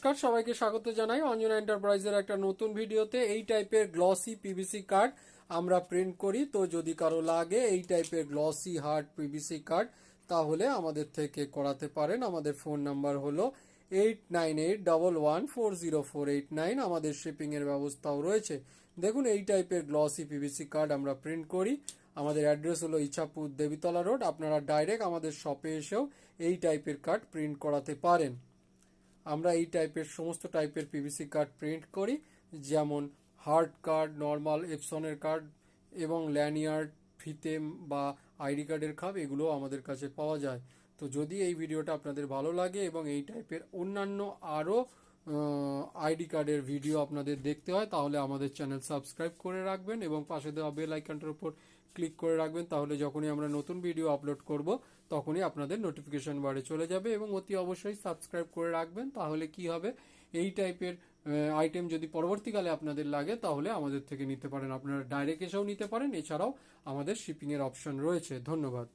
নমস্কার, সবাইকে স্বাগত জানাই অঞ্জনা এন্টারপ্রাইজের একটা নতুন ভিডিওতে। এই টাইপের গ্লসি পিভিসি কার্ড আমরা প্রিন্ট করি। তো যদি কারো লাগে এই টাইপের গ্লসি হার্ড পিভিসি কার্ড, তাহলে আমাদের থেকে করাতে পারেন। আমাদের ফোন নাম্বার হলো 8981140489। আমাদের শিপিংয়ের ব্যবস্থাও রয়েছে। দেখুন, এই টাইপের গ্লসি পিভিসি কার্ড আমরা প্রিন্ট করি। আমাদের অ্যাড্রেস হলো ইছাপুর দেবীতলা রোড। আপনারা ডাইরেক্ট আমাদের শপে এসেও এই টাইপের কার্ড প্রিন্ট করাতে পারেন। আমরা এই টাইপের সমস্ত টাইপের পিভিসি কার্ড প্রিন্ট করি, যেমন হার্ড কার্ড, নর্মাল এপসনের কার্ড এবং ল্যানিয়ার্ড, ফিতে বা আইডি কার্ডের খাপ, এগুলো আমাদের কাছে পাওয়া যায়। তো যদি এই ভিডিওটা আপনাদের ভালো লাগে এবং এই টাইপের অন্যান্য আরও আইডি কার্ডের ভিডিও আপনাদের দেখতে হয়, তাহলে আমাদের চ্যানেল সাবস্ক্রাইব করে রাখবেন এবং পাশে দেওয়া বেল আইকনটার উপর ক্লিক করে রাখবেন। তাহলে যখনই আমরা নতুন ভিডিও আপলোড করব তখনই আপনাদের নোটিফিকেশন বারে চলে যাবে। এবং অতি অবশ্যই সাবস্ক্রাইব করে রাখবেন। তাহলে কি হবে, এই টাইপের আইটেম যদি পরবর্তীকালে আপনাদের লাগে তাহলে আমাদের থেকে নিতে পারেন। আপনারা ডাইরেক্ট এসেও নিতে পারেন, এছাড়াও আমাদের শিপিংয়ের অপশন রয়েছে। ধন্যবাদ।